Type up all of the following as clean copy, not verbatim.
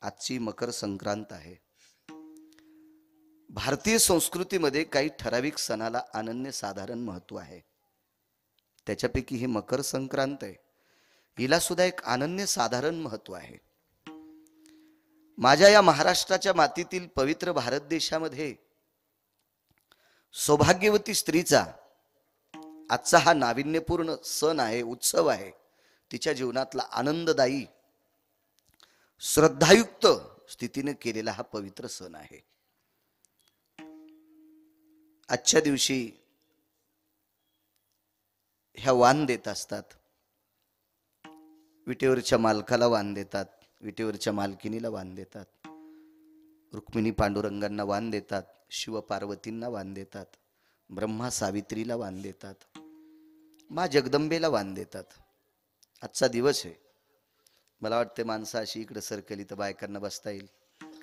आजची मकर संक्रांत आहे. भारतीय संस्कृतीमध्ये काही ठराविक सणाला अनन्यसाधारण महत्त्व आहे. त्याच्यापैकी ही मकर संक्रांत आहे. हिला सुद्धा एक अनन्यसाधारण महत्त्व आहे. माझ्या या महाराष्ट्राच्या मातीतील पवित्र भारत देशामध्ये सौभाग्यवती स्त्रीचा आजचा हा नाविन्यपूर्ण सण आहे, उत्सव आहे. तिच्या जीवनातला आनंददायी श्रद्धायुक्त स्थितीने केलेला हा पवित्र सण आहे. आजच्या दिवशी ह्या वाण देत असतात. विटेवरच्या मालकाला वाण देतात, विटेवरच्या मालकिनीला वाण देतात, रुक्मिणी पांडुरंगांना वाण देतात, शिव पार्वतींना वाण देतात, ब्रह्मा सावित्रीला वाण देतात, मा जगदंबेला वाण देतात. आजचा दिवस आहे. मला वाटते माणसं अशी इकडे सरकली तर बायकांना बसता येईल.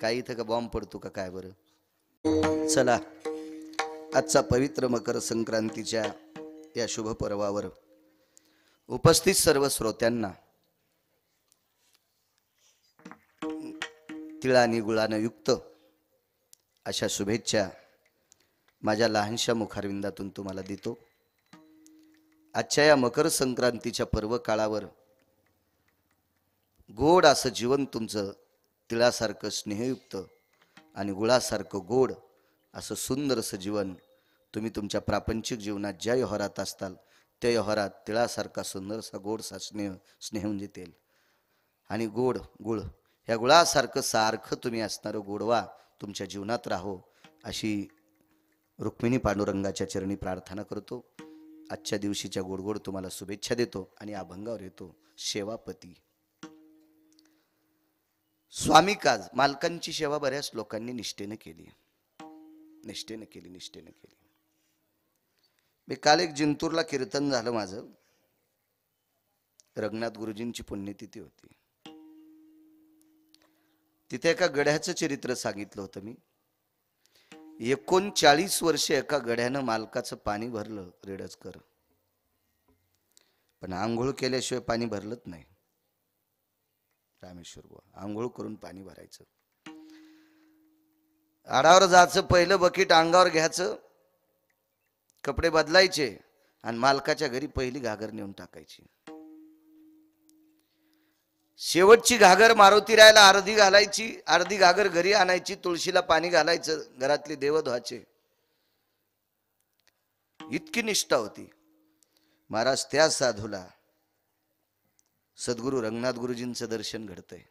काही इथं का बॉम्ब पडतो का काय बरं. चला, आजचा पवित्र मकर संक्रांतीच्या या शुभ पर्वावर उपस्थित सर्व श्रोत्यांना तिळानी गुळानं युक्त अशा शुभेच्छा माझ्या लहानशा मुखारविंदातून तुम्हाला देतो. आजच्या या मकर संक्रांतीच्या पर्व काळावर गोड असं जीवन तुमचं तिळासारखं स्नेहयुक्त आणि गुळासारखं गोड असं सुंदर असं जीवन तुम्ही तुमच्या प्रापंचिक जीवनात ज्या व्यवहारात असताल त्या व्यवहारात तिळासारखा सुंदरसा गोडसा स्नेह म्हणजे तेल आणि गोड गुळ, ह्या गुळासारखं सारखं तुम्ही असणारं गोडवा तुमच्या जीवनात राहो अशी रुक्मिणी पांडुरंगाच्या चरणी प्रार्थना करतो. आजच्या दिवशीच्या गोडगोड तुम्हाला शुभेच्छा देतो आणि अभंगावर येतो. सेवापती स्वामी काज, मालकांची सेवा बऱ्याच लोकांनी निष्ठेने केली. मी काल एक जिंतूरला कीर्तन झालं माझं. रंगनाथ गुरुजींची पुण्यतिथी होती. तिथे एका गड्याचं चरित्र सांगितलं होतं मी. 39 वर्षे एका गड्यानं मालकाचं पाणी भरलं रेडजकर, पण आंघोळ केल्याशिवाय पाणी भरलंच नाही. रामेश्वर बुवा, आंघोळ करून पाणी भरायचं. आडावर जायचं, पहिलं बकेट अंगावर घ्यायचं, कपडे बदलायचे आणि मालकाच्या घरी पहिली घागर नेऊन टाकायची. शेवटची घागर मारुती रायला अर्धी घालायची, अर्धी घागर घरी आणायची, तुळशीला पाणी घालायचं, घरातली देव धुवायचे. इतकी निष्ठा होती. महाराज त्या साधूला सद्गुरु रंगनाथ गुरुजींचं दर्शन घडतंय.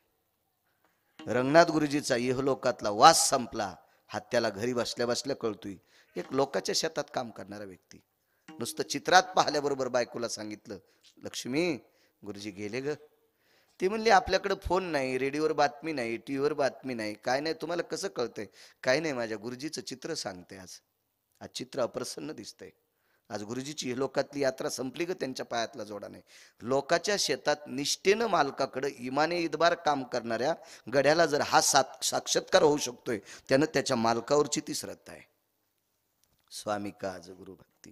रंगनाथ गुरुजीचा इहलोकातला वास संपला हा त्याला घरी बसल्या बसल्या कळतोय. एक लोकांच्या शेतात काम करणारा व्यक्ती नुसतं चित्रात पाहिल्याबरोबर बायकोला सांगितलं, लक्ष्मी गुरुजी गेले ग. ती म्हणली, आपल्याकडे फोन नाही, रेडिओवर बातमी नाही, टीव्हीवर बातमी नाही, काय नाही, तुम्हाला कसं कळतंय? काय नाही, माझ्या गुरुजीचं चित्र सांगते. आज चित्र अप्रसन्न दिसतंय. आज गुरुजीची लोकातली यात्रा संपली ग, त्यांच्या पायातला जोडा नाही. लोकाच्या शेतात निष्ठेनं मालकाकडे इमाने इदबार काम करणाऱ्या गड्याला जर हा साक्षात्कार होऊ शकतोय, त्यानं त्याच्या मालकावरची ती श्रद्धा आहे. स्वामी काज गुरु भक्ती.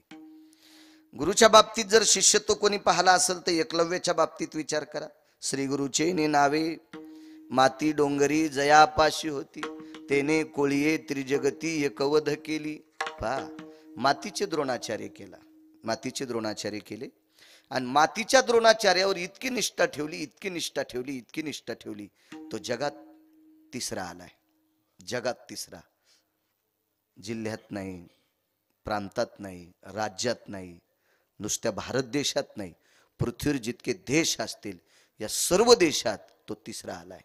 गुरुच्या बाबतीत जर शिष्यत्व कोणी पाहला असेल तर एकलव्याच्या बाबतीत विचार करा. श्री गुरुचे नावे माती डोंगरी जयापाशी होती, तेने कोळीये त्रिजगती एकवध केली. पहा, मातीचे द्रोणाचार्य केला, मातीचे द्रोणाचार्य केले आणि मातीच्या द्रोणाचार्यावर इतकी निष्ठा ठेवली, इतकी निष्ठा ठेवली, इतकी निष्ठा ठेवली, तो जगात तिसरा आलाय. जगात तिसरा. जिल्ह्यात नाही, प्रांतात नाही, राज्यात नाही, नुसत्या भारत देशात नाही, पृथ्वीवर जितके देश असतील या सर्व देशात तो तिसरा आलाय.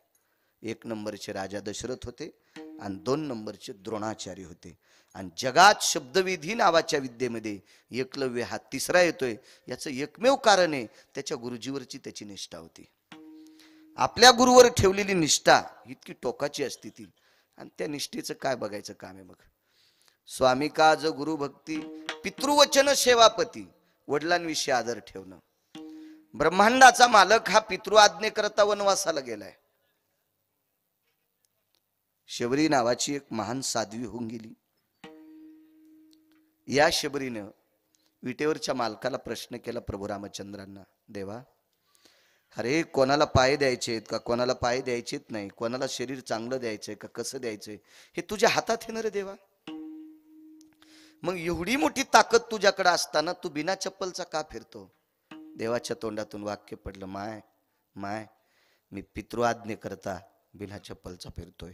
1 नंबरचे राजा दशरथ होते आणि 2 नंबरचे द्रोणाचार्य होते. आणि जगात शब्दविधी नावाच्या विद्येमध्ये एकलव्य हा तिसरा येतोय. याचं एकमेव कारण आहे त्याच्या गुरुजीवरची त्याची निष्ठा होती. आपल्या गुरुवर ठेवलेली निष्ठा इतकी टोकाची असते ती, आणि त्या निष्ठेचं काय बघायचं काम आहे. मग स्वामी काज गुरु भक्ती, पितृवचन सेवापती, वडिलांविषयी आदर ठेवणं. ब्रह्मांडाचा मालक हा पितृ आज्ञेकरता वनवासाला गेलाय. शबरी नावाची एक महान साध्वी होऊन गेली. या शबरीनं विटेवरच्या मालकाला प्रश्न केला प्रभू रामचंद्रांना, देवा अरे कोणाला पाय द्यायचे का कोणाला पाय द्यायचेत नाही, कोणाला शरीर चांगलं द्यायचंय का कसं द्यायचंय हे तुझ्या हातात आहे ना रे देवा. मग एवढी मोठी ताकद तुझ्याकडे असताना तू बिना चप्पलचा का फिरतो? देवाच्या तोंडातून वाक्य पडलं, माय माय मी पितृआज्ञे करता बिना चप्पलचा फिरतोय.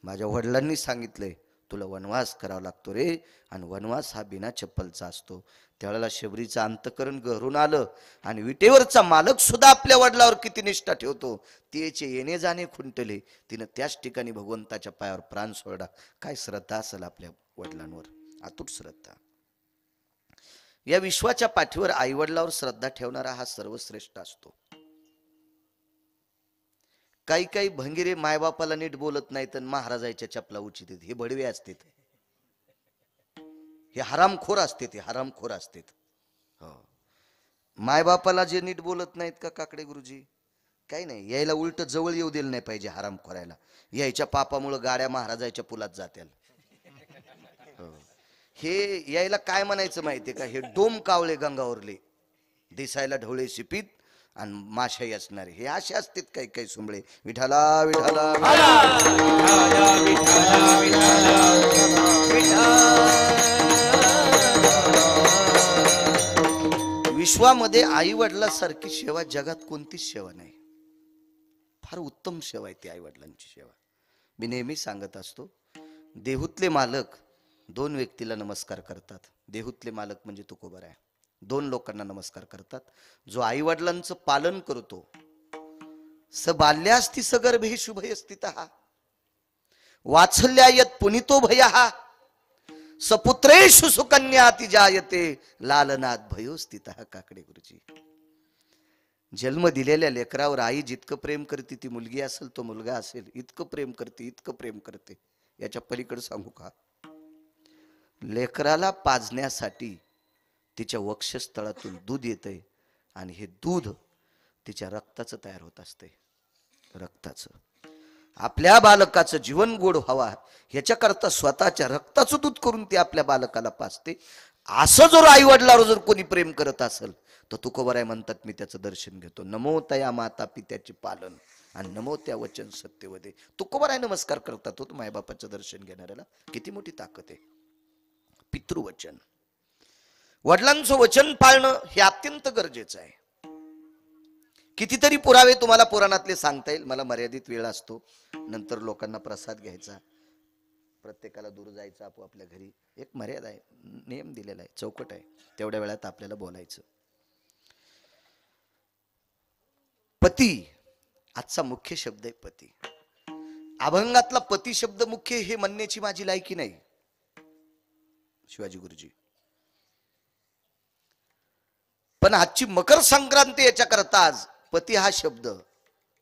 माझ्या वडिलांनी सांगितलंय तुला वनवास करावा लागतो रे, आणि वनवास हा बिना चप्पलचा असतो. त्यावेळेला शबरीचं अंतकरण गहरून आलं, आणि विटेवरचा मालक सुद्धा आपल्या वडिलावर किती निष्ठा ठेवतो. तिचे येणे जाणे खुंटले, तिनं त्याच ठिकाणी भगवंताच्या पायावर प्राण सोडला. काय श्रद्धा असेल आपल्या वडिलांवर, अतूट श्रद्धा. या विश्वाच्या पाठीवर आई वडिलावर श्रद्धा ठेवणारा हा सर्वश्रेष्ठ असतो. काही काही भंगिरे मायबापाला नीट बोलत नाहीत आणि महाराजाच्या चपला उचित, हे बडवे असतात, हे हरामखोर असते, ते हरामखोर असते. हो, मायबापाला जे नीट बोलत नाहीत का काकडे गुरुजी, काही नाही, यायला उलट जवळ येऊ दिलं नाही पाहिजे हरामखोरायला. यायच्या पापामुळे गाड्या महाराजाच्या पुलात जात्याल. हो, हे यायला काय म्हणायचं माहितीये का, हे डोम कावळे गंगावरले, दिसायला ढवळे शिपीत आणि माशाही असणारे, हे असे असतात काही काही सुंबळे. विठाला विठाला विश्वामध्ये आई वडिलांसारखी सेवा जगात कोणतीच सेवा नाही. फार उत्तम सेवा आहे ती आई वडिलांची सेवा. मी नेहमी सांगत असतो, देहूतले मालक दोन व्यक्तीला नमस्कार करतात. देहूतले मालक म्हणजे तुकोबराय, दोन लोकांना नमस्कार करतात. जो आई वडिलांचं पालन करतो, स बाल्यास्ति सगर्भे शुभय स्थितः वात्सल्यायत पुनितो भयः सपुत्रेषु सुकन्याति जायते लालनात भयो स्थितः. काकडे गुरुजी, जन्म दिलेल्या लेकरावर आई जितकं प्रेम करते, ती मुलगी असेल तो मुलगा असेल, इतकं प्रेम करते, इतकं प्रेम करते. याच्या पलीकडे सांगू का, लेकराला पाजण्यासाठी तिच्या वक्षस्थळातून दूध येतंय, आणि हे दूध तिच्या रक्ताचं तयार होत असते, रक्ताचं. आपल्या बालकाचं जीवन गोड व्हावा ह्याच्याकरता स्वतःच्या रक्ताचं दूध करून ती आपल्या बालकाला पाजते. असं जर आई वडिलावर जर कोणी प्रेम करत असेल तर तुकोबराय म्हणतात, मी त्याचं दर्शन घेतो. नमो तया माता पित्याचे पालन आणि नमो त्या वचन सत्यवदे. तुकोबराय नमस्कार करतात. तो मायबापाचं दर्शन घेणाऱ्याला किती मोठी ताकद आहे. पितृवचन, वडिलांचं वचन पाळणं हे अत्यंत गरजेचं आहे. कितीतरी पुरावे तुम्हाला पुराणातले सांगता येईल, मला मर्यादित वेळ असतो. नंतर लोकांना प्रसाद घ्यायचा, प्रत्येकाला दूर जायचं आपोआपल्या घरी. एक मर्यादा आहे, नियम दिलेला आहे, चौकट आहे, तेवढ्या वेळात आपल्याला बोलायचं. पती, आजचा मुख्य शब्द आहे पती. अभंगातला पती शब्द मुख्य हे म्हणण्याची माझी लायकी नाही शिवाजी गुरुजी. पण आजची मकर संक्रांती याच्याकरता आज पती हा शब्द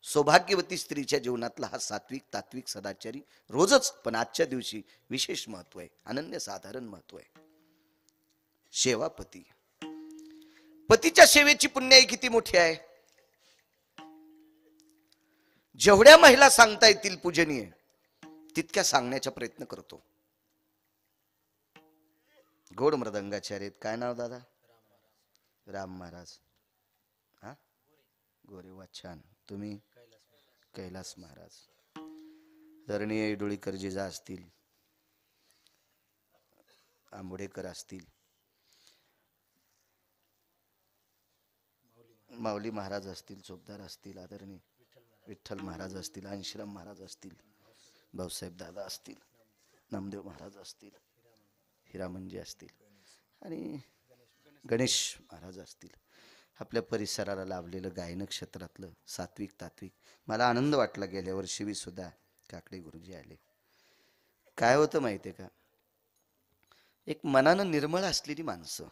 सौभाग्यवती स्त्रीच्या जीवनातला हा सात्विक तात्विक सदाचारी रोजच, पण आजच्या दिवशी विशेष महत्व आहे, अनन्यसाधारण महत्व आहे. सेवा पती, पतीच्या सेवेची पुण्याई किती मोठी आहे. जेवढ्या महिला सांगता येतील पूजनीय, तितक्या सांगण्याचा प्रयत्न करतो. गोड मृदंगाचार्य, काय नाव दादा? राम महाराज. हा, गोरे वा, छान. तुम्ही? कैलास महाराज. धरणीय डोळीकर जिजा असतील, आंबोडेकर असतील, माऊली महाराज असतील, चोपदार असतील, आदरणीय विठ्ठल महाराज असतील, अंशराम महाराज असतील, भाऊसाहेब दादा असतील, नामदेव महाराज असतील, हिरामंजी असतील, आणि गणेश महाराज असतील. आपल्या परिसराला लाभलेलं गायन क्षेत्रातलं सात्विक तात्विक. मला आनंद वाटला, गेल्या वर्षी सुद्धा काकडे गुरुजी आले. काय होतं माहितीये का, एक मनानं निर्मळ असलेली माणसं,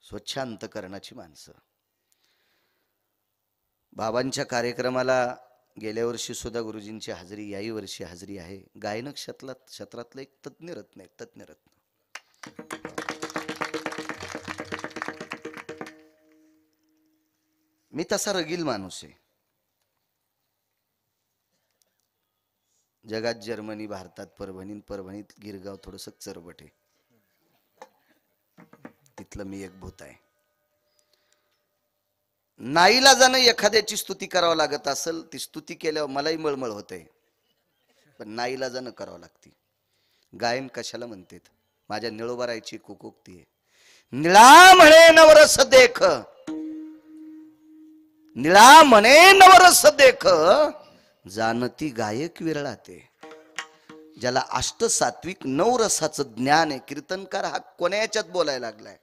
स्वच्छ अंतकरणाची माणसं. बाबांच्या कार्यक्रमाला गेल्या वर्षी सुद्धा गुरुजींची हजेरी, याही वर्षी हजेरी आहे. गायन क्षेत्रातलं एक तज्ञ रत्न आहे, तज्ञ रत्न. मी तसा रगील माणूस आहे. जगात जर्मनी, भारतात परभणी, परभणीत गिरगाव थोडस चरबट आहे, तिथलं मी एक भूत आहे. नाईलाजानं एखाद्याची स्तुती करावं लागत असेल, ती स्तुती केल्यावर मलाही मळमळ होते, पण नाईलाजानं करावं लागते. गायन कशाला म्हणतात? माझ्या निळोबारायची कुकुक्ती आहे. निळा म्हणे नवरस देख, निळा म्हणे नवरस देख, जानती गायक विरळाते. ज्याला अष्ट सात्विक नऊ रसाचं ज्ञान आहे, कीर्तनकार हा कोण्याच्यात बोलायला लागलाय.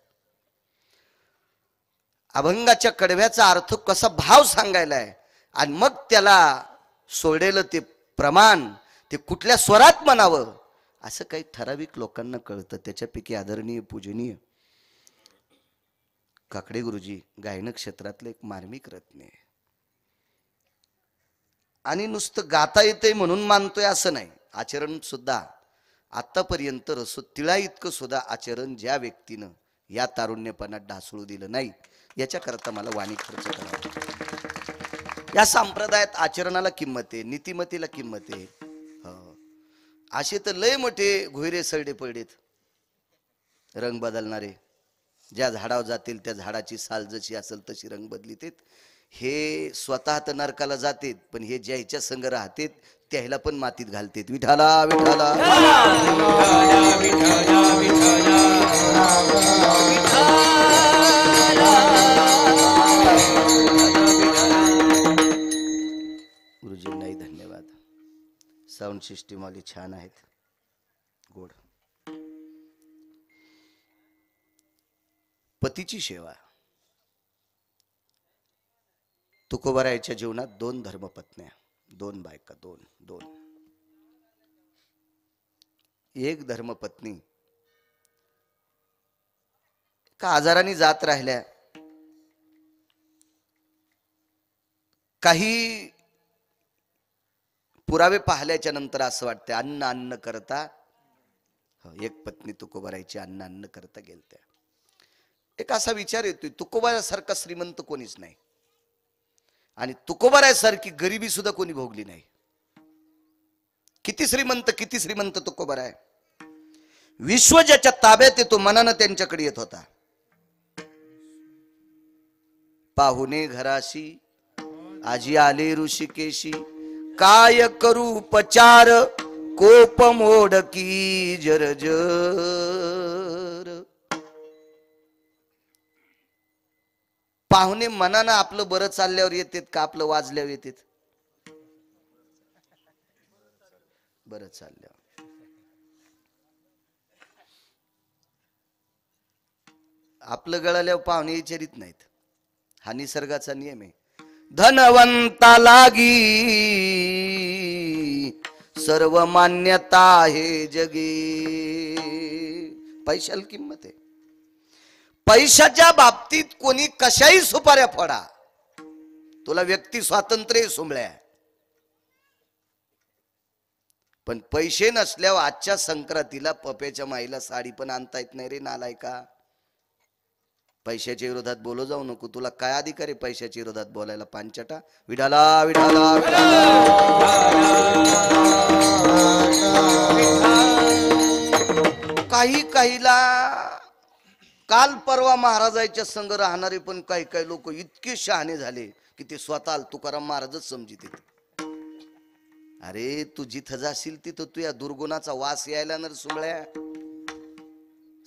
अभंगाच्या कडव्याचा अर्थ कसा भाव सांगायलाय, आणि मग त्याला सोडेलं ते प्रमाण, ते कुठल्या स्वरात म्हणावं असं काही ठराविक लोकांना कळतं. त्याच्यापैकी आदरणीय पूजनीय काकडे गुरुजी गायन क्षेत्रातले एक मार्मिक रत्न आहे. आणि नुसतं गाता येतंय म्हणून मानतोय असं नाही, आचरण सुद्धा आतापर्यंत तिळा इतकं सुद्धा आचरण ज्या व्यक्तीनं या तारुण्यपणात ढासळू दिलं नाही, याच्याकरता मला वाणी खर्च करावा. या संप्रदायात आचरणाला किंमत आहे, नीतिमतीला किंमत आहे. असे तर लय मोठे घोयरे सरडे पडलेत, रंग बदलणारे. ज्या झाडावर जातील त्या झाडाची साल जशी असेल तशी रंग बदलीत. हे स्वतः तर नरकाला जातेत, पण हे ज्याच्या संग राहतेत त्याला पण मातीत घालतेत. विठाला विठाला गुरुजींनाही धन्यवाद. साऊंड सिस्टीम वाली छान आहेत, गोड. पतीची सेवा. तुकोबारायच्या जीवनात 2 धर्मपत्न्या, 2 बायका, 2. एक धर्मपत्नी का आजाराने जात राहिल्या. काही पुरावे पाहिल्याच्या नंतर असं वाटतं अन्न अन्न करता. एक पत्नी तुकोबारायची अन्न अन्न करता गेलत्या. एक असा विचार येतोय, तुकोबारासारखा श्रीमंत कोणीच नाही, आणि तुकोबारायसारखी गरिबी सुद्धा कोणी भोगली नाही. किती श्रीमंत तुकोबाराय. विश्व ज्याच्या ताब्यात येतो मनानं त्यांच्याकडे येत होता. पाहुणे घराशी आजी आले ऋषिकेशी, काय करू उपचार कोप मोडकी जरजर. पाहुणे मनानं आपलं बरं चालल्यावर येतात का आपलं वाजल्यावर येतात? बरं चालल्यावर. आपलं गळाल्यावर पाहुणे विचारित नाहीत. हा निसर्गाचा नियम आहे. धनवंता लागी सर्व मान्यता आहे जगी. पैशाला किंमत आहे. पैशाच्या बाबतीत कोणी कशाही सुपाऱ्या फोडा, तुला व्यक्ती स्वातंत्र्य सुंबळ्या, पण पैसे नसल्यावर आजच्या संक्रांतीला पप्याच्या माईला साडी पण आणता येत नाही रे नालायका. पैशाच्या विरोधात बोलो जाऊ नको. तुला काय अधिकार आहे पैशाच्या विरोधात बोलायला? पांचटा. विठाला विठाला काहीला काल परवा महाराजांच्या संग राहणारे पण काही लोक इतके शहाणे झाले की ते स्वतः तुकाराम महाराजच समजित. अरे तू जिथं जाशील तिथं तू या दुर्गुणाचा वास यायला नर सुमळ्या.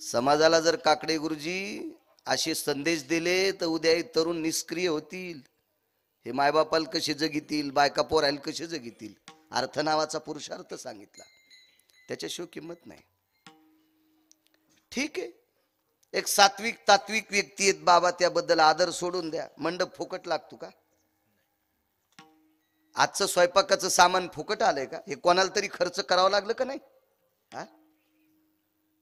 समाजाला जर काकडे गुरुजी असे संदेश दिले तर उद्या तरुण निष्क्रिय होतील. हे मायबापाला कसे जगितील, बायका पोरायला कसे जगितील. अर्थ नावाचा पुरुषार्थ सांगितला, त्याच्याशिवाय किंमत नाही. ठीक आहे, एक सात्विक तात्विक व्यक्ती आहेत बाबा, त्याबद्दल आदर सोडून द्या. मंडप फुकट लागतो का? आजचं स्वयंपाकाचं सामान फुकट आलंय का? हे कोणाला तरी खर्च करावं लागलं का नाही? हा,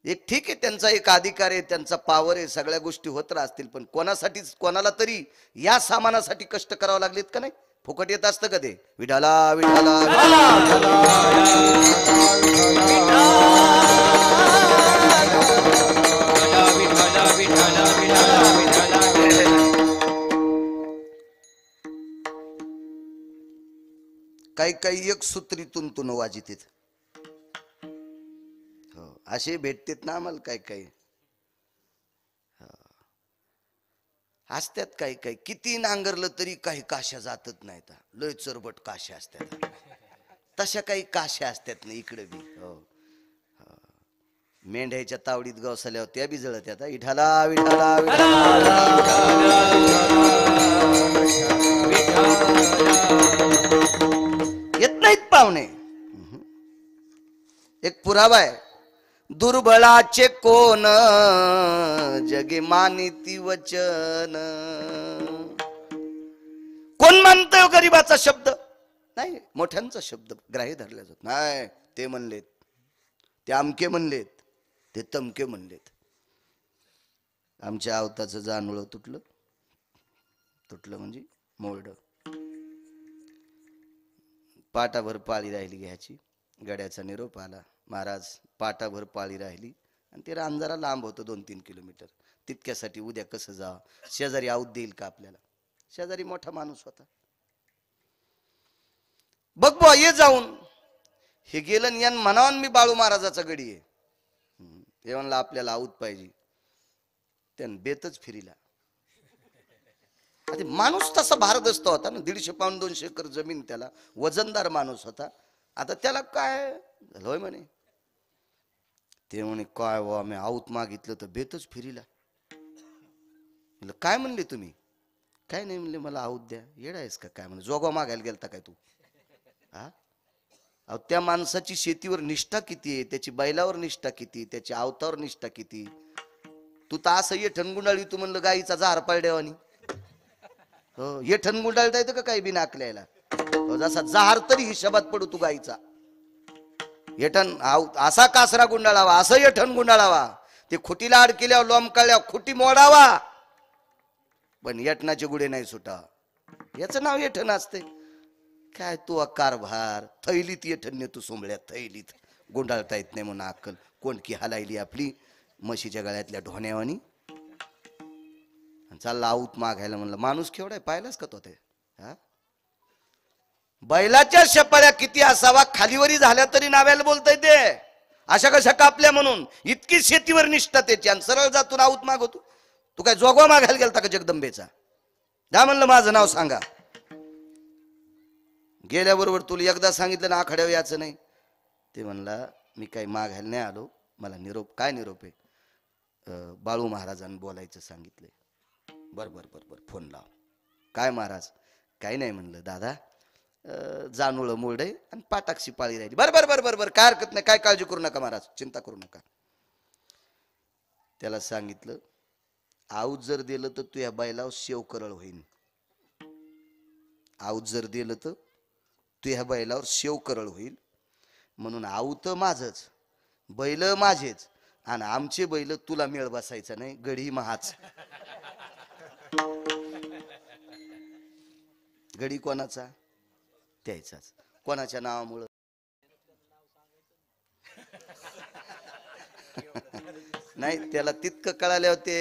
एक ठीक आहे, त्यांचा एक अधिकार आहे, त्यांचा पावर आहे, सगळ्या गोष्टी होत राहतील, पण कोणासाठी कोणाला तरी या सामानासाठी कष्ट करावं लागलेत का नाही? फुकट येत असतं का ते? विठाला विठाला काही एक सूत्रीतून तुन वाजित. हो, असे भेटतेत ना आम्हाला काही. असत्यात काही काही, किती नांगरलं तरी काही काश्या जातच नाहीत, लय चरबट काश्या असतात. तशा काही काश्या असतात ना इकडे बी. हो, मेंढ्याच्या तावडीत गवसल्यावर त्या बी जळत आता विठाला विठाला येत नाहीत पाहुणे. एक पुरावा आहे, दुर्बळाचे कोण जगे मानिती वचन. कोण मानतोय गरीबाचा शब्द? नाही, मोठ्यांचा शब्द ग्राह्य धरला जात नाही. ते म्हणलेत, ते अमके म्हणलेत, ते तमके म्हणलेत. आमच्या आवताचं जानवळ तुटलं, तुटलं म्हणजे मोरड. पाटाभर पाळी राहिली घ्यायची, गड्याचा निरोप आला, महाराज पाटाभर पाळी राहिली आणि ते रान जरा लांब होतं 2-3 किलोमीटर. तितक्यासाठी उद्या कसं जा, शेजारी आऊत देईल का आपल्याला? शेजारी मोठा माणूस होता. बघ बुवा ये जाऊन. हे गेलं यान म्हणावं मी बाळू महाराजाचा गडी आहे. हे म्हणलं आपल्याला आऊत पाहिजे. त्यानं बेतच फिरिला. माणूस तसा भारदस्त होता ना, 150 पाऊंड 200 एकर जमीन, त्याला वजनदार माणूस होता. आता त्याला काय झालं म्हणे, ते म्हणे काय वा मी आऊत मागितलं तर बेतच फिरिला. म्हणलं काय म्हणले तुम्ही? काय नाही म्हणले, मला आऊत द्या. येडा आहेस का काय? म्हणे जोगवा मागायला गेलता काय तू? हा, अहो त्या माणसाची शेतीवर निष्ठा किती आहे, त्याची बैलावर निष्ठा किती, त्याच्या आवतावर निष्ठा किती. तू तर असं ये ठणगुंडाळी, तू म्हणलं गाईचा जहार पाळड्यावानी. हो, ये ठणगुंडाळता येतं का काही बी नाकल्याला? जसा जहार तरी हिशोबात पडू तू गाईचा. येठण असा कासरा गुंडाळावा, असं येठण गुंडाळावा. ते खुटीला अडकिल्यावर लोंबकळल्यावर खुटी मोडावा, पण येठणाचे गुडे नाही सुटा. याचं नाव येठण असते काय? तू कारभार थैलीत येठण नेतो सोंबळ्यात, थैलीत गुंडाळता येत नाही म्हणून अक्कल कोणकी हलायली आपली म्हशीच्या गळ्यातल्या ढोण्यावानी. चालला आऊत मागायला. म्हणलं माणूस केवढा आहे पाहिलास का तो? ते हा, बैलाच्या शपाऱ्या किती असावा, खालीवरी झाल्या तरी नाव्याला बोलता येते. अशा कशा कापल्या म्हणून इतकी शेतीवर निष्ठा त्याची. आणि सरळ जातून आऊत मागवतो. तू काय जोगवा मागायला गेलता का जगदंबेचा? जा म्हणलं माझं नाव सांगा. गेल्याबरोबर तुला एकदा सांगितलं ना आखाड्यावर याचं नाही. ते म्हणला मी काही मागायला नाही आलो, मला निरोप. काय निरोप आहे? बाळू महाराजांनी बोलायचं सांगितलंय. बर बर बर बर, फोन लाव. काय महाराज? काही नाही म्हणलं दादा, जानूळ मोरड आहे आणि पाटाक्षी पाळी राहिली. बर बर बर बर बर, काय हरकत नाही, काय काळजी करू नका महाराज, चिंता करू नका. त्याला सांगितलं आऊत जर दिलं तर तू या बैलावर शेव करळ होईन. आऊत जर दिलं तर तू ह्या बैलावर शेव करळ होईल. म्हणून आऊत माझच, बैल माझेच, आणि आमचे बैल तुला मेळ बसायचा नाही, गडी महाच. गडी कोणाचा? त्याचाच. कोणाच्या नावामुळं? नाही, त्याला तितकं कळाल्यावर ते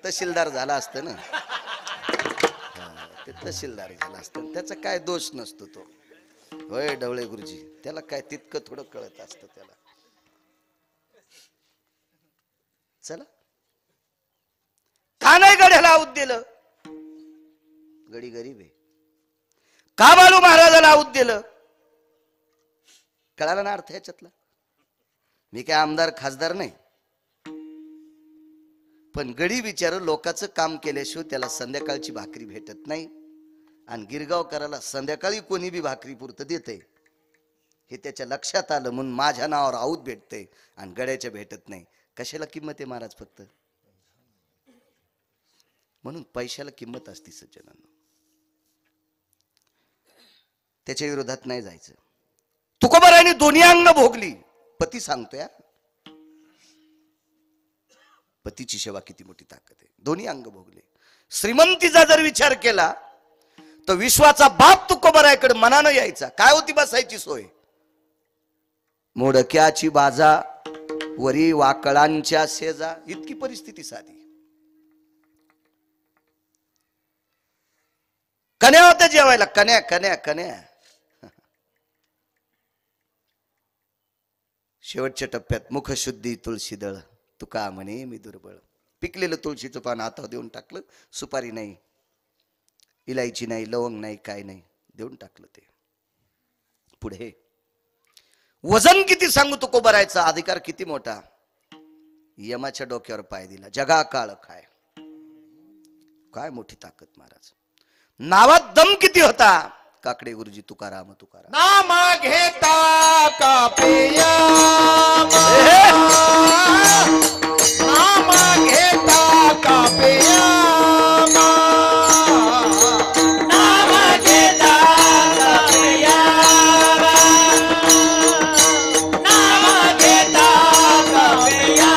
तहसीलदार झाला असतं ना. ते तहसीलदार झाला असतं, त्याचा काय दोष नसतो तो. होय ढवळे गुरुजी, त्याला काय तितकं थोडं कळत असतं त्याला. चला, का नाही गड्याला आऊत दिलं? गडी गरीब आहे. का बाळू महाराजाला आऊत दिलं? कळाला ना अर्थ ह्याच्यातला? मी काय आमदार खासदार नाही, पण गडी विचार लोकांचं काम केल्याशिवाय त्याला संध्याकाळची भाकरी भेटत नाही. आणि गिरगावकराला संध्याकाळी कोणी बी भाकरी पुरतं देते, हे त्याच्या लक्षात आलं. म्हणून माझ्या नावावर आऊत भेटते आणि गड्याच्या भेटत नाही. कशाला किंमत आहे महाराज? फक्त म्हणून पैशाला किंमत असते सज्जनांनो. त्याच्या विरोधात नाही जायचं. तुकोबारायने दोन्ही अंग भोगली. पती सांगतोय, पतीची सेवा किती मोठी ताकद आहे. दोन्ही अंग भोगले. श्रीमंतीचा जर विचार केला तर विश्वाचा बाप तुकोबारायकडे मनानं यायचा. काय होती बसायची सोय? मोडक्याची बाजा वरी वाकळांच्या शेजा, इतकी परिस्थिती साधी. कन्या होत्या जेवायला, कन्या कन्या कन्या. शेवटच्या टप्प्यात मुखशुद्धी तुळशीदळ, तुका म्हणे मी दुर्बळ. पिकलेलं तुळशीचं पान हातावर देऊन टाकलं, सुपारी नाही, इलायची नाही, लवंग नाही, काय नाही, देऊन टाकलं ते. पुढे वजन किती सांगू तुको भरायचा, अधिकार किती मोठा, यमाच्या डोक्यावर पाय दिला, जगा काळ काय, काय मोठी ताकद महाराज. नावात दम किती होता, काकडे गुरुजी तुकाराम तुकाराम. नाम घेता कापिया, नाम घेता कापिया, नाम घेता कापिया, नाम घेता कापिया.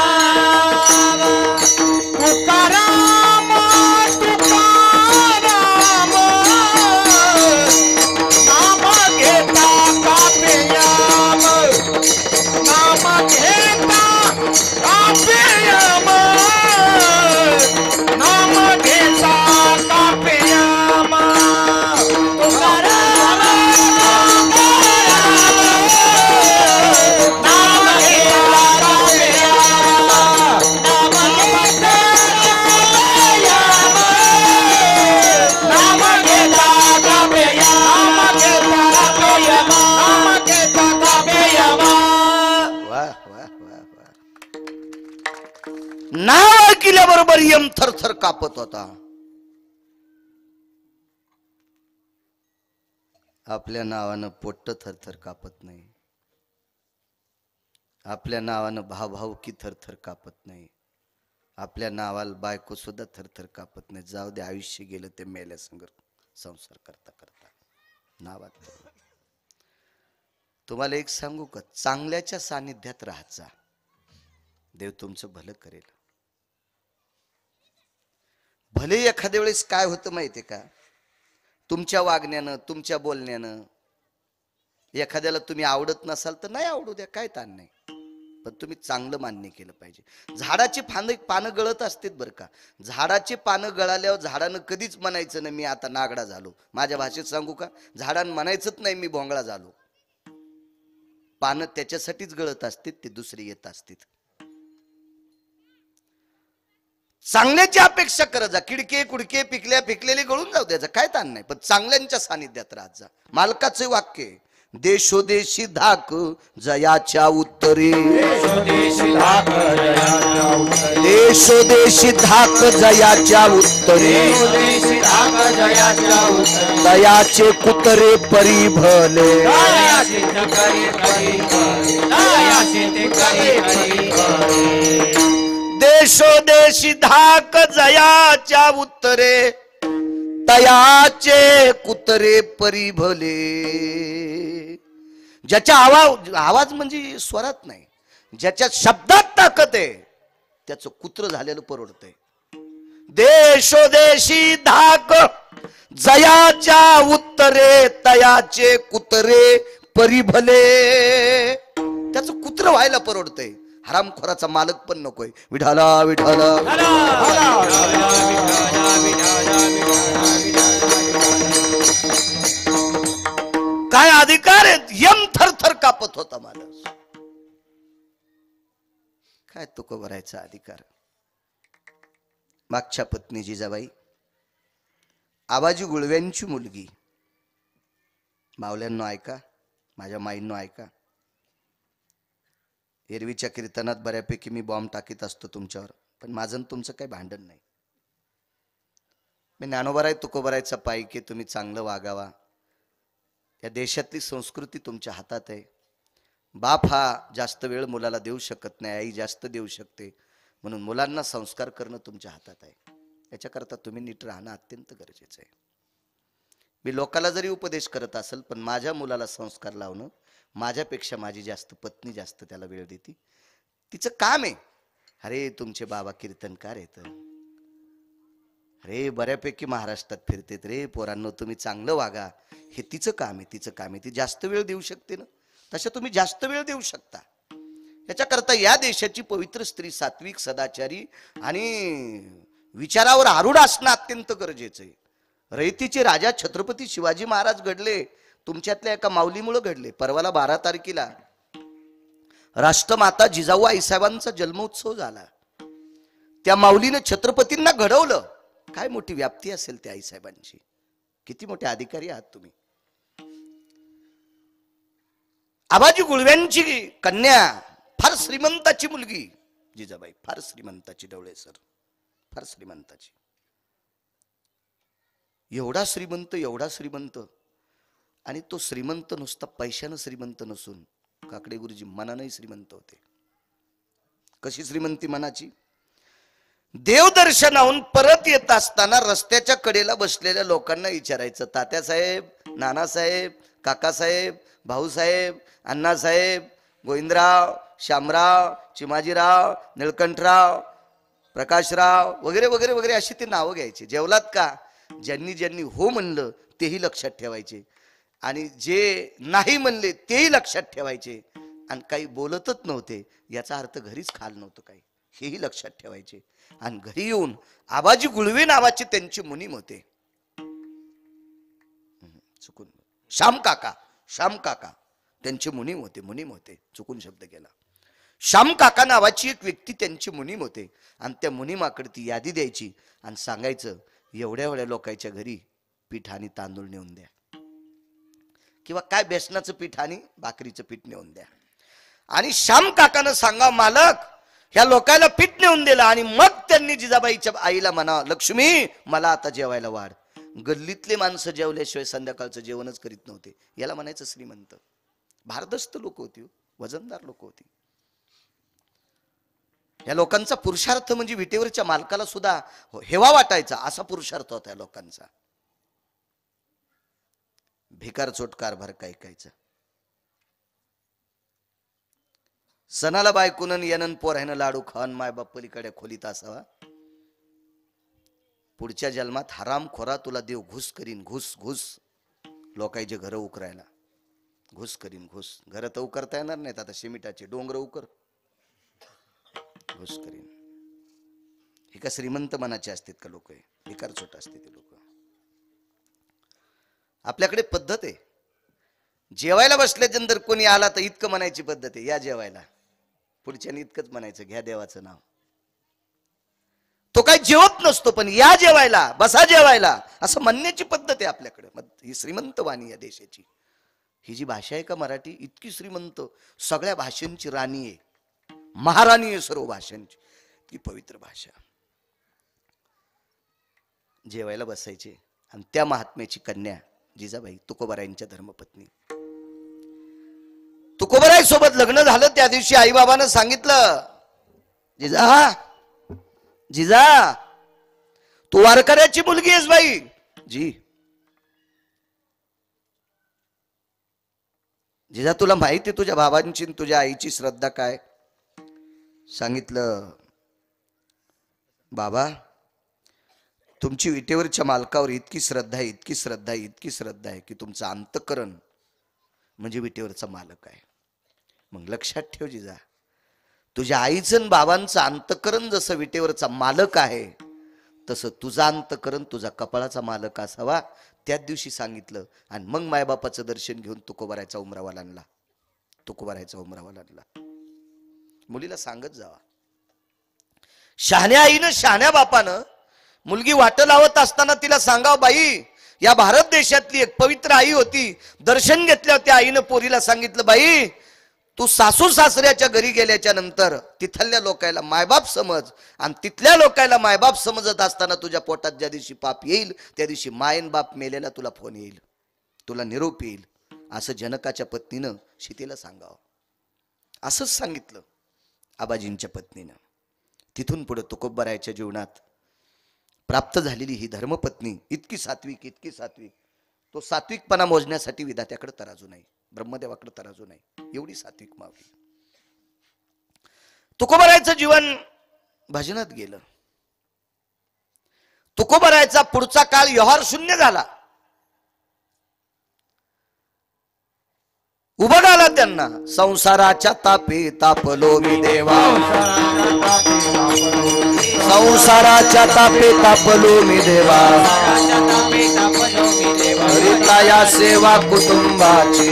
तुकाराम तुकाराम, नाम घेता कापियाम, नाम घेता कापियाम, नाम घेता कापियाम. तुकाराम नाम घेता कापियाम, नाम घेता कापियाम, नाम घेता कापियाम, नाम घेता कापियाम. वाह वाह वाह वाह. नाव ऐकल्याबरोबर यम थरथर कापत होता. आपल्या नावानं पोट्ट थरथर कापत नाही, आपल्या नावानं भावभावकी थरथर कापत नाही, आपल्या नावाला बायको सुद्धा थरथर कापत नाही. जाऊ दे, आयुष्य गेलं ते मेल्या संग संसार करता करता नावात. तुम्हाला एक सांगू का, चांगल्याच्या सानिध्यात राहायचा, देव तुमचं भलं करेल. भले एखाद्या वेळेस काय होतं माहितीये का, तुमच्या वागण्यानं, तुमच्या बोलण्यानं एखाद्याला तुम्ही आवडत नसाल तर नाही आवडू द्या, काय ताण नाही, पण तुम्ही चांगलं मान्य केलं पाहिजे. झाडाची पानं गळत असतात बरं का, झाडाची पानं गळाल्यावर झाडानं कधीच म्हणायचं नाही मी आता नागडा झालो. माझ्या भाषेत सांगू का, झाडानं म्हणायचंच नाही मी भोंगळा झालो. पानं त्याच्यासाठीच गळत असतात, ते दुसरी येत असतात. चांगल्याची अपेक्षा करत जा, किडके कुडके पिकल्या पिकलेले गळून जाऊ द्यायचं, काय ताण नाही, पण चांगल्यांच्या सानिध्यात राहत जा. मालकाचे वाक्य, देशोदेशी धाक जयाच्या उत्तरे, देशोदेशी धाक जयाच्या उत्तरे, देशोदेशी धाक जयाच्या उत्तरे, देशोदेशी धाक जयाच्या उत्तरे, दयाचे कुतरे परिभले, दयाचे करी करी करी, दयाचे करी करी करी. देशोदेशी धाक जयाच्या उत्तरे, दयाचे कुतरे परिभले. ज्याच्या आवाज म्हणजे स्वरात नाही, ज्याच्या शब्दात ताकद आहे त्याचं कुत्र झालेलं परवडतंय. देशोदेशी धाक जयाच्या उत्तरे, तयाचे कुतरे परिभले. त्याचं कुत्र व्हायला परवडतंय, हरामखोराचा मालक पण नकोय. विठाला विठाला काय अधिकार आहेत, यम थरथर कापत होता माणूस. काय तुको भरायचा अधिकार. मागच्या पत्नी जिजाबाई, आबाजी गुळव्यांची मुलगी. मावल्यांनो ऐका, माझ्या माईंनो ऐका, एरवीच्या कीर्तनात बऱ्यापैकी मी बॉम्ब टाकीत असतो तुमच्यावर, पण माझं तुमचं काही भांडण नाही. मी ज्ञानोबराय तुकोबरायचा पायी की तुम्ही चांगलं वागावा. या देशातली संस्कृती तुमच्या हातात आहे. बाप हा जास्त वेळ मुलाला देऊ शकत नाही, आई जास्त देऊ शकते, म्हणून मुलांना संस्कार करणं तुमच्या हातात आहे. याच्याकरता तुम्ही नीट राहणं अत्यंत गरजेचं आहे. मी लोकाला जरी उपदेश करत असेल, पण माझ्या मुलाला संस्कार लावणं, माझ्यापेक्षा माझी जास्त पत्नी जास्त त्याला वेळ देते. तिचं काम आहे. अरे तुमचे बाबा कीर्तनकार आहेत, अरे बऱ्यापैकी महाराष्ट्रात फिरतेत रे पोरांनो, तुम्ही चांगलं वागा, हे तिचं काम आहे. तिचं काम आहे, ती जास्त वेळ देऊ शकते ना, तशा तुम्ही जास्त वेळ देऊ शकता. याच्याकरता या देशाची पवित्र स्त्री सात्विक सदाचारी आणि विचारावर आरूढ असणं अत्यंत गरजेचं आहे. रयतीचे राजा छत्रपती शिवाजी महाराज घडले तुमच्यातल्या एका माऊलीमुळे घडले. परवाला 12 तारखेला राष्ट्रमाता जिजाऊ आईसाहेबांचा जन्मोत्सव झाला. त्या माऊलीनं छत्रपतींना घडवलं. काय मोठी व्याप्ती असेल त्या आईसाहेबांची, किती मोठे अधिकारी आहात तुम्ही. आबाजी गुळव्यांची कन्या, फार श्रीमंताची मुलगी जिजाबाई, फार श्रीमंताची, डवळे सर, फार श्रीमंताची. एवढा श्रीमंत, एवढा श्रीमंत, आणि तो श्रीमंत नुसता पैशानं श्रीमंत नसून काकडे गुरुजी मनानंही श्रीमंत होते. कशी श्रीमंती मनाची? देवदर्शनाहून परत येत असताना रस्त्याच्या कडेला बसलेल्या लोकांना विचारायचं, तात्यासाहेब, नानासाहेब, काकासाहेब, भाऊसाहेब, अण्णासाहेब, गोविंदराव, श्यामराव, चिमाजीराव, निळकंठराव, प्रकाशराव वगैरे वगैरे वगैरे अशी ते नावं घ्यायची. जेवलात का? ज्यांनी ज्यांनी हो म्हणलं तेही लक्षात ठेवायचे, आणि जे नाही म्हणले तेही लक्षात ठेवायचे, आणि काही बोलतच नव्हते याचा अर्थ घरीच खाल नव्हतं काही, हेही लक्षात ठेवायचे. आणि घरी येऊन आबाजी गुळवे नावाची त्यांची मुनीम होते. चुकून श्याम काका त्यांची मुनीम होते, चुकून शब्द केला. श्याम काका नावाची एक व्यक्ती त्यांची मुनीम होते, आणि त्या मुनीमाकडे ती यादी द्यायची आणि सांगायचं, एवढ्या एवढ्या लोकांच्या घरी पीठ आणि तांदूळ नेऊन द्या, किंवा काय बेसनाचं पीठ आणि भाकरीचं पीठ नेऊन द्या. आणि श्याम काकानं सांगा, मालक ह्या लोकांना पीठ नेऊन दिलं, आणि मग त्यांनी जिजाबाईच्या आईला म्हणा, लक्ष्मी मला आता जेवायला वाढ. गल्लीतले माणसं जेवल्याशिवाय संध्याकाळचं जेवणच करीत नव्हते. याला म्हणायचं श्रीमंत. भारदस्त लोक होती, वजनदार लोक होती. या लोकांचा पुरुषार्थ म्हणजे विटेवरच्या मालकाला सुद्धा हेवा वाटायचा असा पुरुषार्थ होता या लोकांचा. भिकार चोट कारभार ऐकायचा. सणाला बायकुनन येनन पोरायनं लाडू खान मायबाप पलीकडे खोलीत असावा. पुढच्या जन्मात हराम खोरा तुला देव घुस करीन, घुस घुस. लोकांचे घर उकरायला घुस करीन, घुस. घर तर उकरता येणार नाहीत, आता सिमिटाचे डोंगर उकर, घुस करीन. हे का श्रीमंत मनाचे असतात का लोक? भिकार चोट असते ते लोक. आपल्याकडे पद्धत आहे, जेवायला बसल्यानंतर कोणी आला तर इतकं म्हणायची पद्धत आहे, या जेवायला. पुढच्याने इतकंच म्हणायचं, घ्या देवाचं नाव. तो काही जेवत नसतो, पण या जेवायला, बसा जेवायला, असं म्हणण्याची पद्धत आहे आपल्याकडे. ही श्रीमंत वाणी या देशाची. ही जी भाषा आहे का मराठी, इतकी श्रीमंत, सगळ्या भाषांची राणी आहे, महाराणी आहे सर्व भाषांची, ती पवित्र भाषा. जेवायला बसायचे, आणि त्या महात्म्याची कन्या जिजाबाई तुकोबारायांच्या धर्मपत्नी. तुकोबाराय सोबत लग्न झालं त्या दिवशी आई बाबानं सांगितलं, जिजा तू वारकऱ्याची मुलगी आहेस बाई. जी जिजा तुला माहिती तुझ्या बाबांची तुझ्या आईची श्रद्धा काय? सांगितलं, बाबा तुमची विटेवरच्या मालकावर इतकी श्रद्धा आहे, इतकी श्रद्धा आहे, इतकी श्रद्धा आहे की तुमचं अंतःकरण म्हणजे विटेवरचा मालक आहे. मग लक्षात ठेव जिजा, तुझ्या आईचं बाबांचं अंतःकरण जसं विटेवरचा मालक आहे, तसं तुझा अंतःकरण तुझा कपाळाचा मालक असावा. त्याच दिवशी सांगितलं, आणि मग मायबापाचं दर्शन घेऊन तुकोबारायचा उमरावा आणला. तुकोबारायचा उमरावा आणला. मुलीला सांगत जावा. शहाण्या आईनं, शहाण्या बापानं मुलगी वाट लावत असताना तिला सांगाव, बाई या भारत देशातली एक पवित्र आई होती. दर्शन घेतल्यावर त्या आईनं पोरीला सांगितलं, बाई तू सासू सासऱ्याच्या घरी गेल्याच्या नंतर तिथल्या लोकायला मायबाप समज, आणि तिथल्या लोकायला मायबाप समजत असताना तुझ्या पोटात ज्या दिवशी पाप येईल त्या दिवशी मायन बाप मेलेला तुला फोन येईल, तुला निरोप येईल. असं जनकाच्या पत्नीनं सीतेला सांगावं. असंच सांगितलं आबाजींच्या पत्नीनं. तिथून पुढे तुकोबारायच्या जीवनात प्राप्त झालेली ही धर्मपत्नी इतकी सात्विक, इतकी सात्विक, तो सात्विकपणा मोजण्यासाठी विधात्याकडे तराजू नाही, ब्रह्मदेवाकडे तराजू नाही, एवढी सात्विक मावली. तुकोबारायचं जीवन भजनात गेलं. तुकोबारायचा पुढचा काळ व्यवहार शून्य झाला. उभं आला त्यांना, संसाराच्या तापे तापलो मी देवा, संसाराच्या तापे तापलो मी देवा, हरिताया सेवा कुटुंबाची,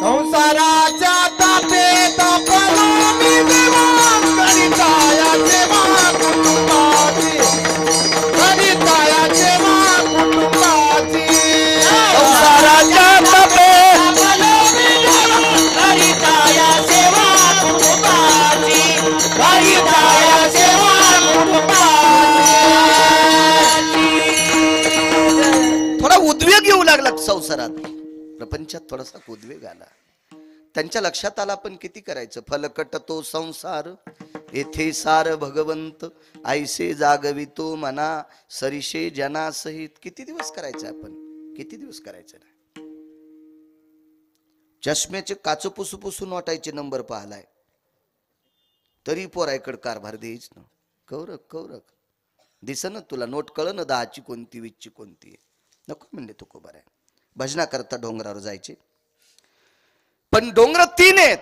संसाराच्या तापे लागला संसारात, प्रपंचात थोडासा उद्वेग आला. त्यांच्या लक्षात आला आपण किती करायचं. फलकट तो संसार येथे सार भगवंत, ऐसे जागवितो मना सरिषे जना सहित. किती दिवस करायचं आपण, किती दिवस करायचं ना. चष्म्याचे काच पुसू पुसून वाटायचे नंबर पाहलाय, तरी पोरायकड कारभार द्यायच ना. कौरक कौरक दिसन तुला नोट कळ ना, 10ची कोणती 20ची कोणती. नको म्हणले तुकोबाराय. भजना करता डोंगरावर जायचे. पण डोंगर 3 आहेत.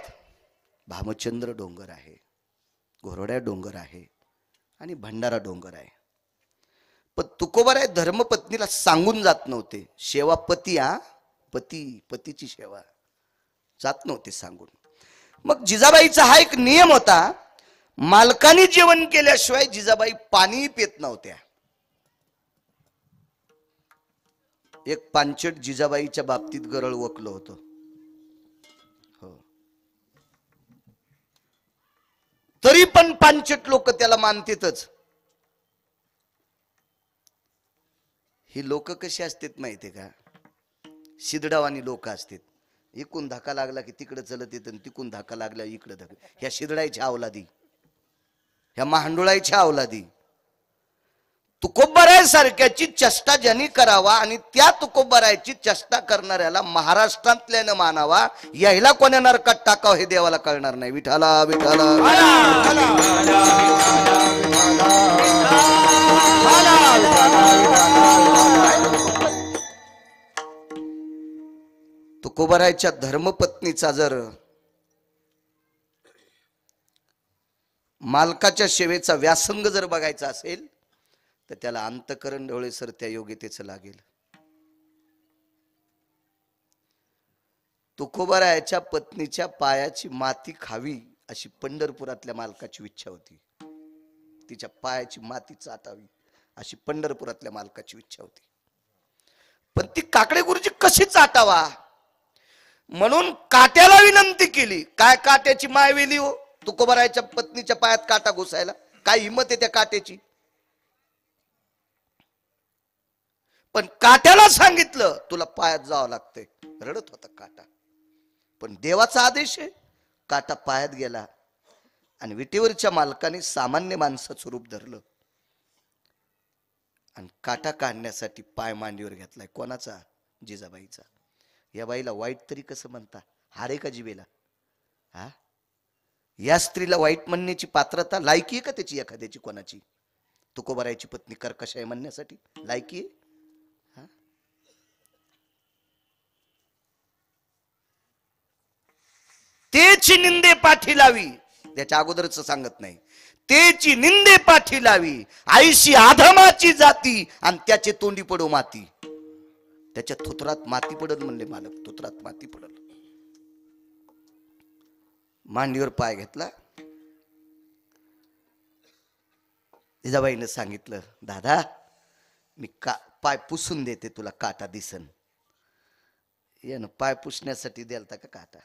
भामचंद्र डोंगर आहे, घोरड्या डोंगर आहे आणि भंडारा डोंगर आहे. पण तुकोबाराय धर्मपत्नीला सांगून जात नव्हते. सेवा पती, पती पतीची सेवा जात नव्हते सांगून. मग जिजाबाईचा हा एक नियम होता, मालकाने जेवण केल्याशिवाय जिजाबाई पाणी पित नव्हत्या. एक पांचट जिजाबाईच्या बाबतीत गरळ वकलं होतं. हो, तरी पण पांचट लोक त्याला मानतेतच. ही लोक कशी असतात माहितीये का, शिदडावानी लोक असतात. इकून धक्का लागला की तिकडे चलत येत, तिकून धक्का लागला इकडे धक्का. ह्या शिदडायच्या अवलादी, ह्या महांडोळाच्या अवलादी. तुकोबाराय सारख्याची चेष्टा ज्यांनी करावा आणि त्या तुकोबारायची चेष्टा करणाऱ्याला महाराष्ट्रातल्यानं मानावा, यायला कोण्या नरकात टाकावं हे देवाला कळणार नाही. विठाला विठाला तुकोबारायच्या धर्मपत्नीचा जर मालकाच्या सेवेचा व्यासंग जर बघायचा असेल तर त्याला अंतकरण डोळे सर त्या योग्यतेचं लागेल. तुकोबारायच्या पत्नीच्या पायाची माती खावी अशी पंढरपुरातल्या मालकाची इच्छा होती. तिच्या पायाची माती चाटावी अशी पंढरपुरातल्या मालकाची इच्छा होती. पण ती काकडे गुरुजी कशी चाटावा म्हणून काट्याला विनंती केली. काय काट्याची माय वेली हो, तुकोबारायच्या पत्नीच्या पायात काटा घुसायला काय हिंमत आहे त्या काट्याची. पण काट्याला सांगितलं तुला पायात जावं लागतंय. रडत होता काटा, पण देवाचा आदेश आहे. काटा पायात गेला आणि विटेवरच्या मालकाने सामान्य माणसाचं रूप धरलं आणि काटा काढण्यासाठी पाय मांडीवर घेतलाय. कोणाचा? जिजाबाईचा. या बाईला वाईट तरी कसं म्हणता, हारे का जिबेला? हा, या स्त्रीला वाईट म्हणण्याची पात्रता, लायकी आहे का त्याची एखाद्याची कोणाची? तुकोबारायची पत्नी कर्कश आहे म्हणण्यासाठी लायकी आहे? तेची निंदे पाठी लावी, त्याच्या अगोदरच सांगत नाही. तेची निंदे पाठी लावी आईशी आधमाची जाती आणि त्याचे तोंडी पडो माती. त्याच्या थुतरात माती पडल म्हणले मालक, थुतरात माती पडल. मांडीवर पाय घेतला. जिजाबाईनं सांगितलं, दादा मी पाय पुसून देते, तुला काटा दिसन. यानं पाय पुसण्यासाठी द्यालता का काटा?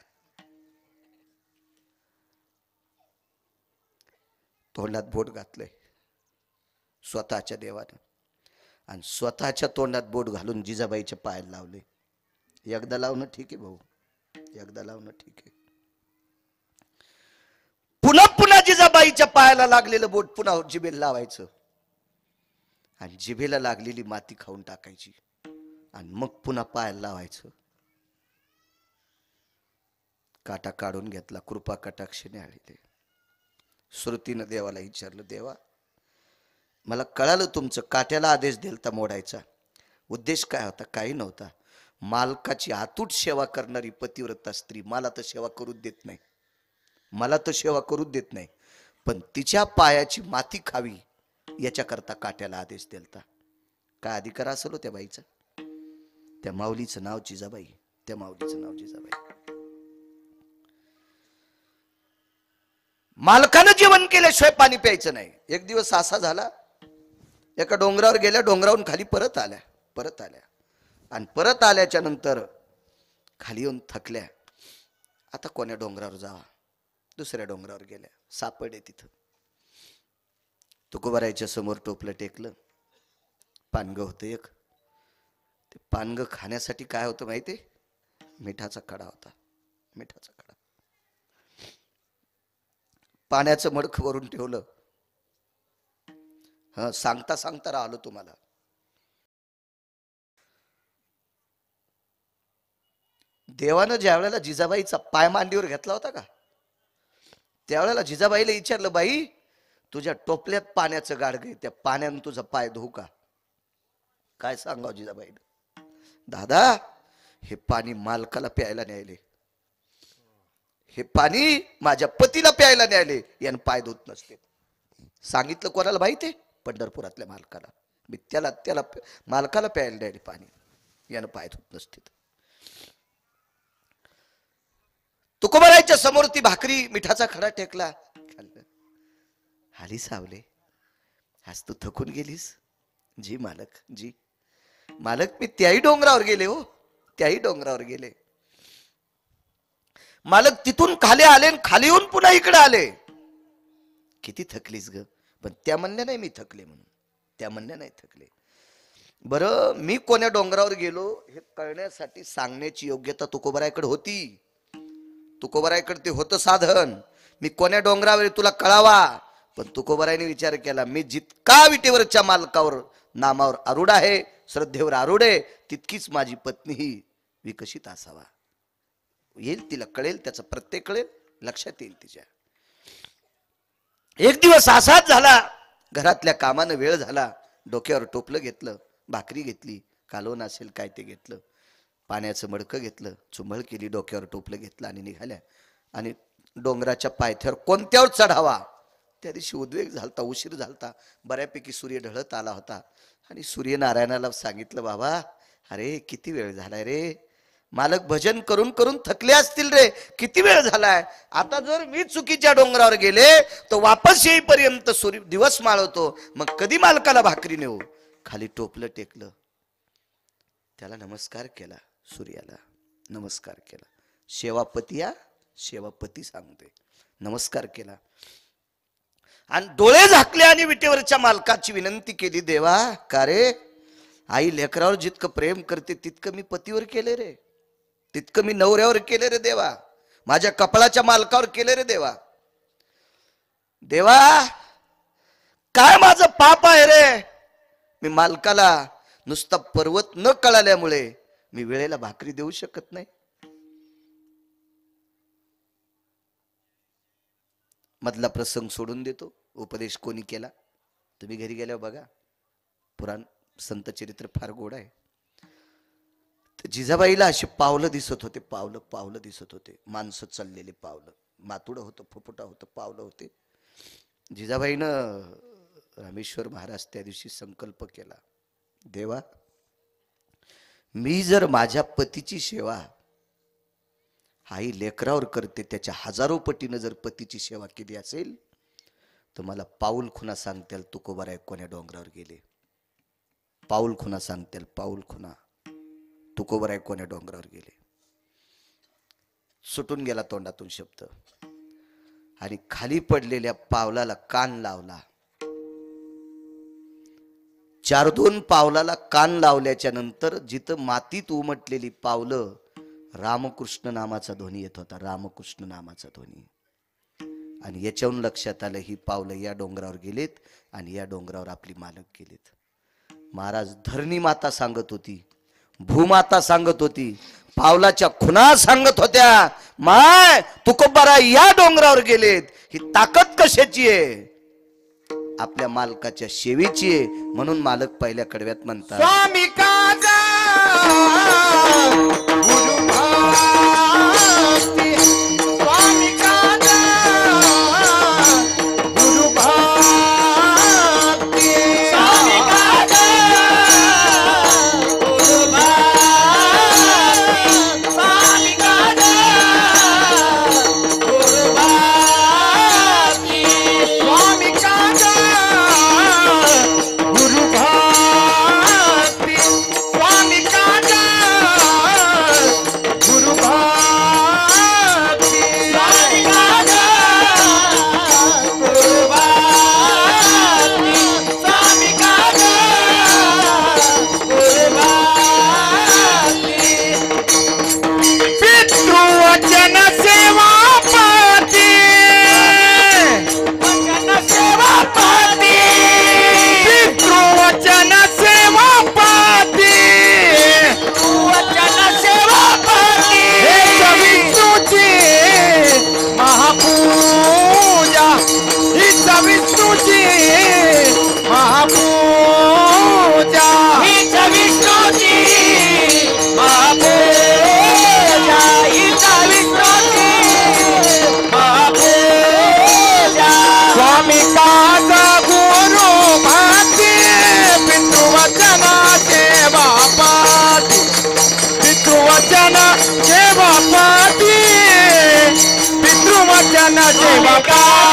तोंडात बोट घातलंय स्वतःच्या देवानं आणि स्वतःच्या तोंडात बोट घालून जिजाबाईच्या पायाला लावले. एकदा लावणं ठीक आहे भाऊ, एकदा लावणं ठीक आहे. पुन्हा पुन्हा जिजाबाईच्या पायाला लागलेलं बोट पुन्हा जिभेला लावायचं आणि जिभेला लागलेली माती खाऊन टाकायची आणि मग पुन्हा पायाला लावायचं. काटा काढून घेतला. कृपा कटाक्षाने आलेले. श्रुतीनं देवाला विचारलं, देवा मला कळालं तुमचं काट्याला आदेश दिलता मोडायचा, उद्देश काय होता? काही नव्हता. मालकाची आतूट सेवा करणारी पतिव्रता स्त्री मला तर सेवा करूच देत नाही, मला तर सेवा करूच देत नाही. पण तिच्या पायाची माती खावी याच्याकरता काट्याला आदेश दिलता. काय अधिकार असेल हो त्या बाईचा? त्या माऊलीचं नाव जिजाबाई, त्या माऊलीचं नाव जिजाबाई. मालकानं जेवण केल्याशिवाय पाणी प्यायचं नाही. एक दिवस असा झाला, एका डोंगरावर गेल्या, डोंगरावरून खाली परत आल्या आणि परत आल्याच्या नंतर खाली येऊन थकल्या. आता कोण्या डोंगरावर जावा? दुसऱ्या डोंगरावर गेल्या. सापडे तिथं. तुकोबारायच्या समोर टोपलं टेकलं. पानगं होतं एक. ते पानग खाण्यासाठी काय होतं माहिती? मिठाचा खडा होता, मिठाचा खडा. पाण्याचं मडक वरून ठेवलं. सांगता सांगता राहिलो तुम्हाला. देवानं ज्या वेळेला जिजाबाईचा पाय मांडीवर घेतला होता का, त्यावेळेला जिजाबाईला विचारलं, बाई तुझ्या टोपल्यात पाण्याचं गाडगं, त्या पाण्यानं तुझा पाय धुऊ का? काय सांगाव जिजाबाईनं? दादा हे पाणी मालकाला प्यायला न्यायले, हे पाणी माझ्या पतीला प्यायला न्यायले, यानं पाय धुत नसते. सांगितलं कोणाला माहिती? पंढरपुरातल्या मालकाला. मी त्याला त्याला मालकाला प्यायला न्यायले पाणी, यानं पाय धुत नसते. तुकोबारायच्या समोर ती भाकरी मिठाचा खडा टेकला, खाल्लं. हाली सावले, आज तू थकून गेलीस? जी मालक, जी मालक, मी त्याही डोंगरावर गेले हो, त्याही डोंगरावर गेले. मालक तिथून खाली आले, खाली येऊन पुन्हा इकडे आले. किती थकलीस ग? पण त्या म्हणल्या नाही मी थकले म्हणून, त्या म्हणल्या नाही थकले. बरं मी कोण्या डोंगरावर गेलो हे कळण्यासाठी सांगण्याची योग्यता तुकोबारायकडे होती. तुकोबारायकडे ते होतं साधन. मी कोण्या डोंगरावर तुला कळावा. पण तुकोबारायने विचार केला, मी जितका विटेवरच्या मालकावर नामावर आरूढ आहे, श्रद्धेवर आरूढ आहे, तितकीच माझी पत्नीही विकसित असावा. येईल तिला कळेल, त्याचं प्रत्येक कळेल, लक्षात येईल तिच्या. एक दिवस असाच झाला, घरातल्या कामानं वेळ झाला, डोक्यावर टोपलं घेतलं, भाकरी घेतली, कालवण असेल काय ते घेतलं, पाण्याचं मडकं घेतलं, चुंबळ केली, डोक्यावर टोपलं घेतलं आणि निघाल्या. आणि डोंगराच्या पायथ्यावर कोणत्यावर चढावा त्या दिवशी उद्वेग झालता, उशीर झालता, बऱ्यापैकी सूर्य ढळत आला होता. आणि सूर्यनारायणाला सांगितलं, बाबा अरे किती वेळ झालाय रे, मालक भजन करून करून थकले असतील रे, किती वेळ झालाय. आता जर मी चुकीच्या डोंगरावर गेले तर वापस येईपर्यंत सूर्य दिवस माळवतो, मग कधी मालकाला भाकरी नेऊ. खाली टोपलं टेकलं, त्याला नमस्कार केला, सूर्याला नमस्कार केला. सेवापती सेवापती सांगते, नमस्कार केला आणि डोळे झाकले आणि विटेवरच्या मालकाची विनंती केली, देवा का रे, आई लेकरावर जितकं प्रेम करते तितकं मी पतीवर केले रे, तितकं मी नवऱ्यावर केले रे देवा, माझ्या कपाळाच्या मालकावर केले रे देवा. देवा काय माझं पाप आहे रे, मी मालकाला नुसता पर्वत न कळाल्यामुळे मी वेळेला भाकरी देऊ शकत नाही. मधला प्रसंग सोडून देतो. उपदेश कोणी केला तुम्ही घरी गेल्यावर बघा, पुराण संत चरित्र फार गोड आहे. जिजाबाईला अशी पावलं दिसत होते, पावलं पावलं दिसत होते, माणसं चाललेले पावलं, मातुडं होतं, फुफुटा होतं, पावलं होते. जिजाबाईनं रामेश्वर महाराज त्या दिवशी संकल्प केला, देवा मी जर माझ्या पतीची सेवा आई लेकरावर करते त्याच्या हजारो पटीनं जर पतीची सेवा केली असेल तर मला पाऊल खुणा सांगतील तुकोबाराय कोण्या डोंगरावर गेले. पाऊल खुणा सांगतील, पाऊल खुणा तुकोबाराय कोण्या डोंगरावर गेले. सुटून गेला तोंडातून शब्द आणि खाली पडलेल्या पावलाला कान लावला. 4-2 पावलाला कान लावल्याच्या नंतर जिथं मातीत उमटलेली पावलं रामकृष्ण नामाचा ध्वनी येत होता, रामकृष्ण नामाचा ध्वनी. आणि याच्यावरून लक्षात आलं ही पावलं या डोंगरावर गेलेत आणि या डोंगरावर आपली मालक गेलेत. महाराज धरणी माता सांगत होती, भूमाता सांगत होती, पावलाच्या खुणा सांगत होत्या, माय तुकोबाराय या डोंगरावर गेलेत. ही ताकद कशाची आहे? आपल्या मालकाच्या सेवेची आहे. म्हणून मालक पहिल्या कडव्यात म्हणतात, स्वामी काजा गुरु भक्ती, स्वामी काजा गुरु भक्ती, स्वामी काजा गुरु भक्ती, स्वामी काजा गुरु भक्ती, स्वामी काजा गुरु भक्ती, स्वामी काजा जनसेवका